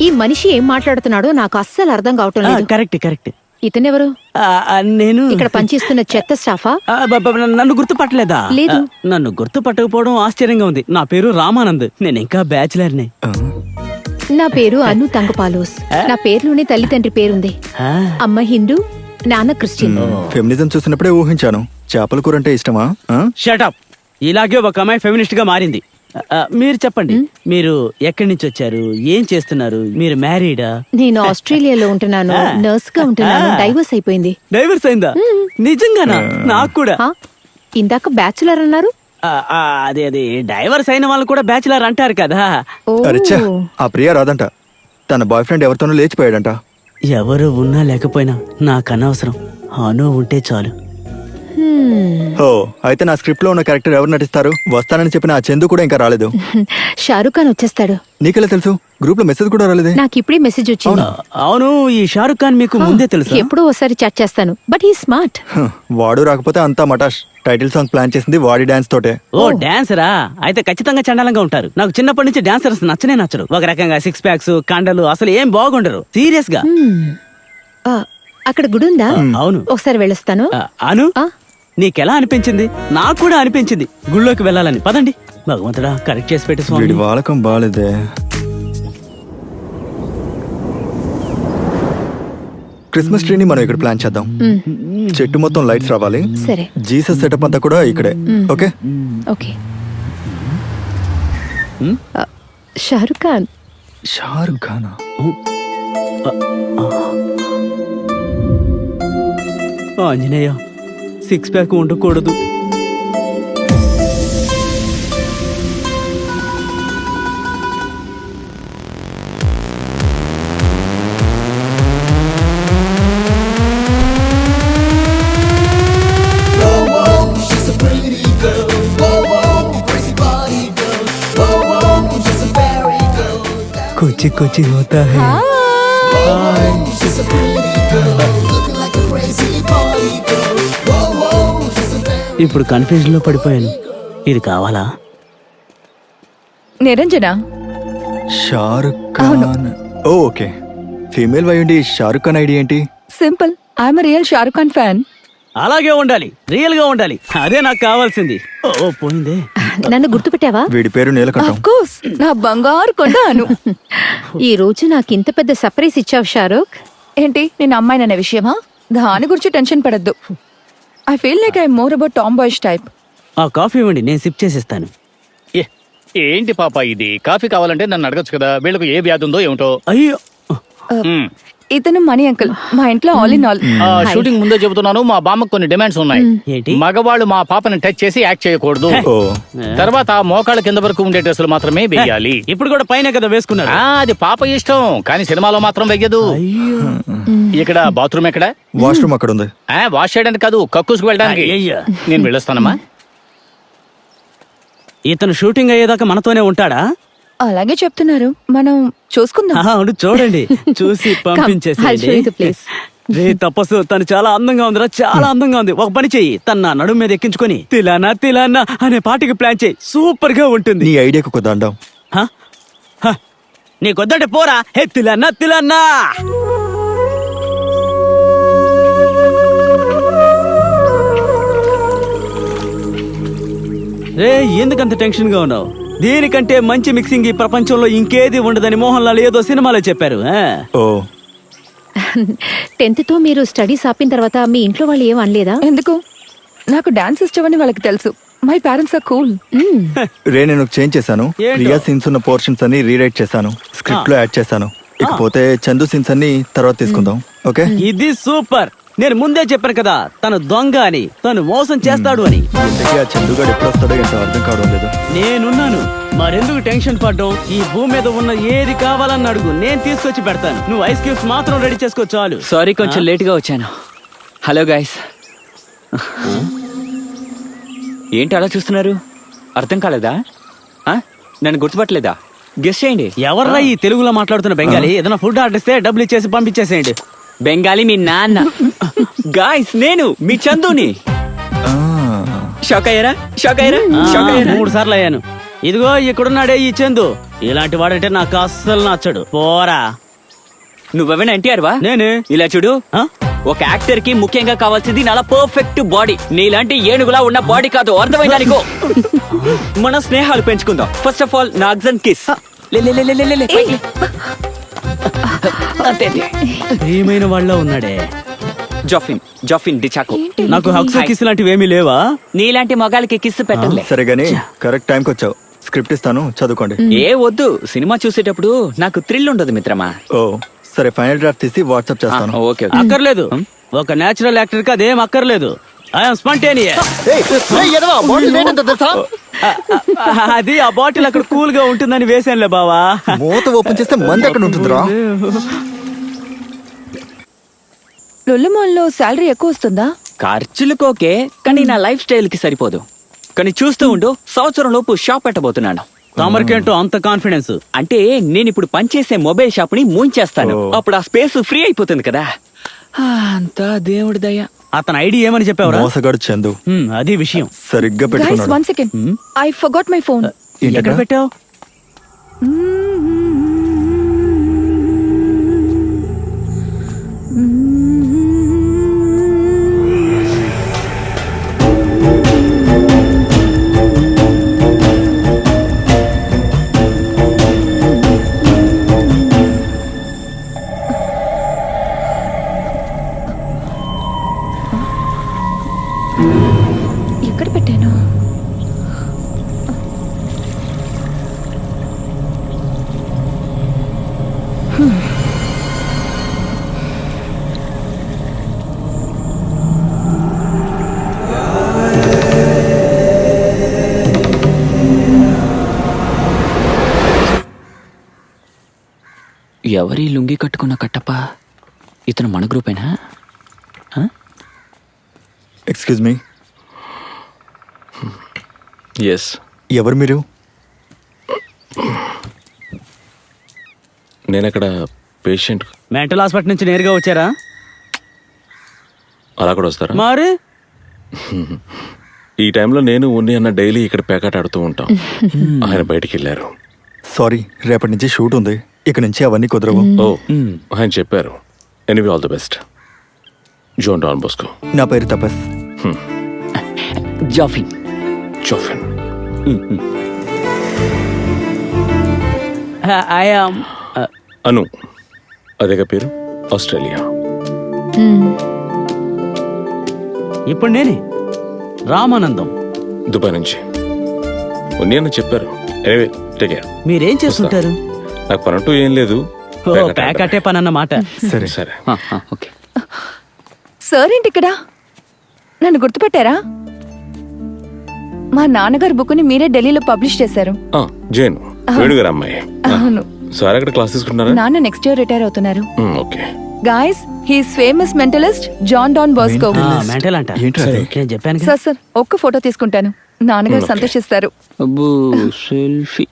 ఈ మనిషి ఏం మాట్లాడుతున్నాడో నాకు అస్సలు అర్థం కావటం లేదు. కరెక్ట్. ఇతనెవరు? నేను ఇక్కడ పనిచేస్తున్న చెత్త స్టాఫా? నన్ను గుర్తుపట్టలేదా? లేదు. నన్ను గుర్తుపట్టకపోవడం ఆశ్చర్యంగా ఉంది. నా పేరు రామానంద్. నేను ఇంకా బ్యాచిలర్ని. నా పేరు అను తంగపాలోస్. నా పేరులోనే తల్లిదండ్రి పేరుంది. అమ్మ హిందూ, నాన్న క్రిస్టియన్. ఫెమినిజం చూసినప్పుడే ఊహించాను. చేపల కూర అంటే ఇష్టమా? షటప్. ఇలాగే ఒక అమ్మాయి ఫెమినిస్ట్ గా మారింది. మీరు చెప్పండి, మీరు ఎక్కడి నుంచి వచ్చారు, ఏం చేస్తున్నారు, మీరు మ్యారీడా? నేను ఆస్ట్రేలియాలో ఉంటున్నాను, నర్స్ గా ఉంటున్నాను. డైవర్స్ అయిపోయింది. డైవర్స్ అయిందా? నిజంగానా? నాకు కూడా. ఇందాక బ్యాచులర్ అన్నారు. అది డైవర్స్ అయిన వాళ్ళు కూడా బ్యాచులర్ అంటారు కదా. అరెచ్చా, ఆ ప్రియా రాదంట. తన బాయ్ ఫ్రెండ్ ఎవరితోనో లేచిపోయాడంట. ఎవరు ఉన్నా లేకపోయినా నాకు అనవసరం. అను ఉంటే చాలు. ఓ, అయితే నా స్క్రిప్ట్ లో ఉన్న క్యారెక్టర్ ఎవరు నటిస్తారు? వస్తానని చెప్పిన ఆ చందు కూడా ఇంకా రాలేదు. షారుఖ్ ఖాన్ వచ్చేస్తాడు. నీకెలా తెలుసు? గ్రూప్ లో మెసేజ్ కూడా రాలేదే. నాకు ఇప్పుడే మెసేజ్ వచ్చింది. అవును, ఈ షారుఖ్ ఖాన్ మీకు ముందే తెలుసు? ఎప్పుడో ఒకసారి చాట్ చేస్తాను, బట్ హీ స్మార్ట్. వాడు రాకపోతే అంతా మటాష్. టైటిల్ సాంగ్ ప్లాన్ చేసింది వాడి డాన్స్ తోటే. ఓ, డాన్సరా? అయితే ఖచ్చితంగా చండాలంగా ఉంటారు. నాకు చిన్నప్పటి నుంచి డాన్సర్స్ నచ్చరు. ఒక రకంగా సిక్స్ ప్యాక్స్, కండలు, అసలు ఏం బాగుండరు. సీరియస్ గా. అక్కడ గుడి ఉందా? అవును. ఒకసారి వెళ్ళొస్తాను. అను, నీకెలా అనిపించింది? నాకు కూడా అనిపించింది గుళ్ళోకి వెళ్ళాలని. పదండి. భగవంతుడా, కరెక్ట్ చేసి పెట్టి స్వామి. వీడి వాలకం బాలేదే. క్రిస్మస్ ట్రీని మనం ఇక్కడ ప్లాన్ చేద్దాం. చెట్టు మొత్తం లైట్స్ రావాలి. సరే. జీసస్ సెటప్ అంతా కూడా ఇక్కడే. Okay okay. షారుఖ్ ఖాన్. షారుఖ్ ఖానా? ఆంజనేయ, సిక్స్ ప్యాక్ ఉండకూడదు. కుచి హోతా హై. ఇప్పుడు కన్ఫ్యూజన్ లో పడిపోయాను. ఇది కావాలా? నిరంజన. షారుఖ్ ఖాన్. ఓ, ఓకే. ఫీమేల్ అయ్యుండి షారుఖ్ ఖాన్ ఐడి ఏంటి? Simple. I'm real Shahrukh Khan fan. అలాగే ఉండాలి, రియల్ గా ఉండాలి. అదే నాకు కావాల్సింది. ఓ, పోయిందే. నన్ను గుర్తుపెట్టావా? వీడి పేరు నీలకంఠం. ఆఫ్ కోర్స్, నా బంగారు కొండ అను. ఈ రోజు నాకు ఇంత పెద్ద సర్ప్రైజ్ ఇచ్చావు షారుఖ్. ఏంటి, నేను అమ్మాయిననే విషయమా? దాని గురించి టెన్షన్ పడద్దు. I feel like I more about Tom boys type. ఆ కాఫీ ఇవ్వండి, నేను సిప్ చేసేస్తాను. ఏంటి పాప ఇది? కాఫీ కావాలంటే నన్ను అడగచ్చు కదా. వీళ్ళకు ఏ వ్యాధి ఉందో ఏమిటో. అయ్యో, ఇతను మనీ అంకుల్, మా ఇంట్లో ఆల్ ఇన్ ఆల్. షూటింగ్ ముందే చెబుతున్నాను, మా బామ్మకు కొన్ని డిమాండ్స్ ఉన్నాయి. ఏంటి? మగవాళ్ళు మా పాపని టచ్ చేసి యాక్ట్ చేయకూడదు. ఓ, తర్వాత మోకాళ్ళ కింద వరకు ఉండే డ్రెస్సులు మాత్రమే వెయ్యాలి. ఇప్పుడు కూడా పైన కదా వేసుకున్నారు. అది పాప ఇష్టం, కానీ సినిమాలో మాత్రం వెయ్యదు. ఇక్కడ బాత్రూమ్ ఎక్కడ? వాష్రూమ్ అక్కడ ఉంది. వాష్ చేయడానికి కాదు, కక్కుసుకు వెళ్ళడానికి. అయ్యయ్యో. నేను వెళ్ళొస్తానమ్మా. ఇతను షూటింగ్ అయ్యేదాకా మనతోనే ఉంటాడా? అలాగే చెప్తున్నారు, మనం చూసుకుందాం. అవును, చూడండి, చూసి పంపించేసేయండి. ప్లీజ్. రే తపస్సు, తను చాలా అందంగా ఉందిరా, చాలా అందంగా ఉంది. ఒక పని చెయ్యి, తన నా నడుము మీద ఎక్కించుకొని తిలానా తిలానా అనే పాటకి ప్లాన్ చేయి. సూపర్ గా ఉంటుంది. నీ ఐడియాకు ఒక దండం. నీకొద్దంటే పోరా. హే తిలానా తిలానా. రే, ఎందుకంత టెన్షన్ గా ఉన్నావు? దీనికంటే మంచి మిక్సింగ్ ఈ ప్రపంచంలో ఇంకేది ఉండదని మోహన్ లాల్ ఏదో సినిమాలో చెప్పారు. ఓ, 10th తో మీరు స్టడీస్ ఆపిన తర్వాత మీ ఇంట్లో వాళ్ళు ఏం అనలేదా? ఎందుకు? నాకు డాన్స్ ఇష్టమని వాళ్ళకి తెలుసు. My parents are cool. రే, నేను చేంజ్ చేశాను. ఏంటో? ప్రియా సీన్స్ ఉన్న పోర్షన్స్ అన్ని రీరైట్ చేశాను, స్క్రిప్ట్ లో యాడ్ చేశాను. ఇకపోతే చందు సీన్స్ అన్ని తర్వాత తీసుకుందాం. ఓకే, ఇది సూపర్. నేను ముందే చెప్పాను కదా, తను దొంగ అని, తను మోసం చేస్తాడు అని. ఇంతకీ ఆ చందుగాడు ఎప్పుడు వస్తాడో ఏంటో అర్థం కావడం లేదు. నేనున్నాను, మరెందుకు టెన్షన్ పడ్డం? ఈ భూమి మీద ఉన్న ఏది కావాలని అడుగు, నేను తీసుకొచ్చి పెడతాను. నువ్వు ఐస్ క్యూబ్స్ మాత్రం రెడీ చేసుకో చాలు. సారీ, కొంచెం లేట్ గా వచ్చాను. Hello guys. ఏంటి అలా చూస్తున్నారు? అర్థం కాలేదా? నన్ను గుర్తుపట్టలేదా? గెస్ చేయండి. ఎవర్రా ఈ తెలుగులో మాట్లాడుతున్న బెంగాలీ? ఏదైనా ఫుడ్ ఆర్డర్ ఇస్తే డబ్బులు ఇచ్చేసి పంపించేసేయండి. బెంగాలీ మీ నాన్న. గాయ్స్, నేను మీ చందుని. షాక్ అయ్యారా? షాక్ అయ్యారా? షాక్ అయ్యారా? 3 సార్లు అయ్యాను. ఇదిగో ఇక్కడున్నాడే ఈ చందు. ఇలాంటి వాడంటే నాకు అస్సలు నచ్చడు. పోరా. నువ్వెవైనా ఎన్టీఆర్ వా? నేనే. ఇలా చూడు, ఆ? ఒక యాక్టర్ కి ముఖ్యంగా కావాల్సింది నాలా పర్ఫెక్ట్ బాడీ. నీలాంటి ఏనుగులా ఉన్న బాడీ కాదు, అర్థమైందా నీకు? మన స్నేహాలు పెంచుకుందాం. ఫస్ట్ ఆఫ్ ఆల్ నా అగ్జన్ కిస్. లే లే లే లే లే లే, పైకి లే. అంతే అంతే. ప్రియమైన వాళ్ళ ఉన్నాడే. జాఫిన్ జాఫిన్ డిచాకో. నాకు హక్స్ కిస్ లాంటివి ఏమీ లేవా? నీలాంటి మగాళ్ళకి కిస్ పెట్టలే. సరే గానీ కరెక్ట్ టైంకి వచ్చావు. స్క్రిప్ట్ ఇస్తాను, చదువుకోండి. ఏ వద్దు, సినిమా చూసేటప్పుడు నాకు థ్రిల్ ఉండదు మిత్రమా. ఓ సరే, ఫైనల్ డ్రాఫ్ట్ తీసి వాట్సాప్ చేస్తాను. Okay okay. అక్కర్లేదు. ఒక నేచురల్ యాక్టర్ కి అదేం అక్కర్లేదు. I'm spontaneous. అది ఆ బాటిల్ అక్కడ కూల్ గా ఉంటుందని వేసానులే బావా. మూత ఓపెన్ చేస్తే మంది అక్కడ ఉంటుందిరా. లొల్లుమాల్లో శాలరీ ఎక్కువ వస్తుందా? ఖర్చులకు ఓకే, కానీ నా లైఫ్ స్టైల్ కి సరిపోదు. కానీ చూస్తూ ఉండు, సంవత్సరం లోపు షాప్ పెట్టబోతున్నాను. తమరికేంటో అంత కాన్ఫిడెన్స్? అంటే నేను ఇప్పుడు పనిచేసే మొబైల్ షాప్ ని మూయించేస్తాను. ఓ. అప్పుడు ఆ స్పేస్ ఫ్రీ అయిపోతుంది కదా. అంతా దేవుడి దయ. అతని ఐడి ఏమని చెప్పావురా? మోసగాడు చందు అది విషయం. సరిగ్గా గైస్ పెట్టుకున్నాడు. 1 second, I forgot my phone. ఎక్కడ పెట్టావు? ఎక్కడ పెట్టాను? ఎవరి లుంగి కట్టుకున్న కట్టప్ప? ఇతను మన గ్రూపేనా? ఎక్స్క్యూజ్ మీ, ఎస్, ఎవరు మీరు? నేను అక్కడ పేషెంట్. మెంటల్ హాస్పిటల్ నుంచి నేరుగా వచ్చారా? అలా కూడా వస్తారా? మరి ఈ టైంలో నేను ఉన్ని అన్న డైలీ ఇక్కడ పేకాట ఆడుతూ ఉంటాం. ఆయన బయటికి వెళ్ళారు. సారీ, రేపటి నుంచి షూట్ ఉంది, ఇక నుంచి అవన్నీ కుదరవు. ఓ, ఆయన చెప్పారు. Anyway, all the best. John Don Bosco. నా పేరు తపస్. జాఫిన్. జోఫిన్. ఐఎమ్ అను, అదేగా పేరు. ఆస్ట్రేలియా. ఇప్పుడు నేనే రామానందం. దుబాయ్ నుంచి. ఉన్ని అన్న చెప్పారు. Anyway, take care. మీరేం చేస్తుంటారు? నాకు పనంటూ ఏం లేదు. ఓ, పేకాట ప్యాకటే పని అన్నమాట. సరే సరే. ఓకే. సార్ ఏంటి ఇక్కడ? నన్ను గుర్తుపట్టారా? మా నాన్నగారు బుక్ ని మీరే ఢిల్లీలో పబ్లిష్ చేశారు. జేను, వేణుగారు అమ్మాయి. అవును. సార్ అక్కడ క్లాస్ తీసుకుంటున్నారా? నాన్న నెక్స్ట్ ఇయర్ రిటైర్ అవుతున్నారు. Okay. Guys, he's famous mentalist John Don Bosco. Mental అంట. ఏంట్రా అది? నేను చెప్పాను కదా. సార్ ఒక్క ఫోటో తీసుకుంటాను, నాన్నగారు సంతోషిస్తారు. అబ్బో, సెల్ఫీ.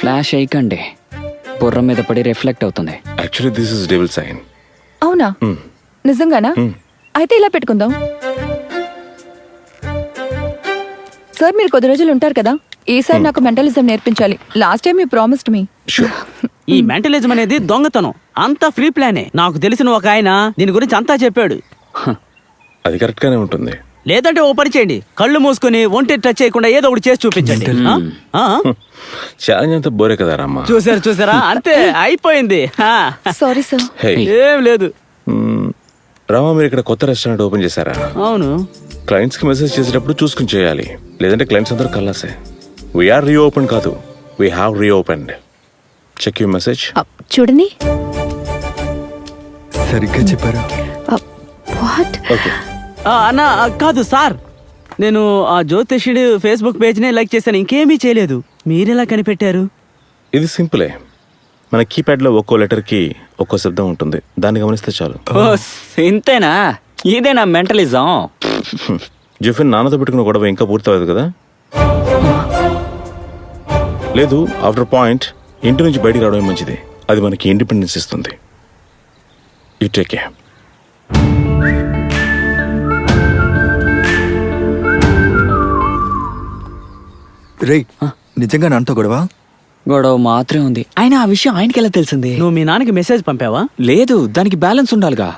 ఫ్లాష్ అయ్యకండి, బుర్ర మీద పడి రిఫ్లెక్ట్ అవుతుంది. Actually this is devil sign. అవునా? నిజంగానా? అయితే ఇలా పెట్టుకుందాం. సార్ మీరు కొద్ది రోజులు ఉంటారు కదా, ఈసారి నాకు మెంటలిజం నేర్పించాలి. Last time you promised me. ఈ మెంటలిజం అనేది దొంగతనం. అంతా ఫ్రీ ప్లానే. నాకు తెలిసిన ఒక ఆయన దీని గురించి అంతా చెప్పాడు. అది కరెక్ట్ గానే ఉంటుంది. లేదంటే ఓ పని చేయండి, కళ్ళు మూసుకొని ఒంటి టచ్ చేయకుండా ఏదో ఒకటి చేసి చూపించండి. ఛాలెంజ్ అంతా బోరే కదా రామ్మా. చూసారా అంతే అయిపోయింది. Sorry sir. హే, ఏం లేదు. రామా, మీరు ఇక్కడ కొత్త రెస్టారెంట్ ఓపెన్ చేశారా? అవును. క్లయింట్స్ కి మెసేజ్ చేసేటప్పుడు చూసుకుని చేయాలి, లేదంటే క్లయింట్స్ అందరూ కల్లాసే. వీఆర్ రీఓపెన్ కాదు, we have reopened. Check you message. చూడండి. సరిగ్గా చెప్పారు. వాట్? ఓకే. అన్న కాదు సార్, నేను ఆ జ్యోతిషుడి ఫేస్బుక్ పేజ్ నే లైక్ చేశాను, ఇంకేమీ చేయలేదు. మీరెలా కనిపెట్టారు? ఇది సింపులే. మన కీప్యాడ్ లో ఒక్కో లెటర్ కి ఒక్కో శబ్దం ఉంటుంది, దాన్ని గమనిస్తే చాలు. ఓ, ఇంతేనా? ఇదేనా మెంటలిజం? జోఫిన్, నాన్నతో పెట్టుకున్న గొడవ ఇంకా పూర్తవదు కదా? లేదు, ఆఫ్టర్ పాయింట్ ఇంటి నుంచి బయటికి రావడమే మంచిది. అది మనకి ఇండిపెండెన్స్ ఇస్తుంది. You take care. రేయ్ నిజంగా నాన్నతో గొడవ? గొడవ మాత్రమే ఉంది. ఆయన ఆ విషయం ఆయనకి ఎలా తెలిసింది? నువ్వు మీ నాన్నకి మెసేజ్ పంపావా? లేదు, దానికి బ్యాలెన్స్ ఉండాలిగా.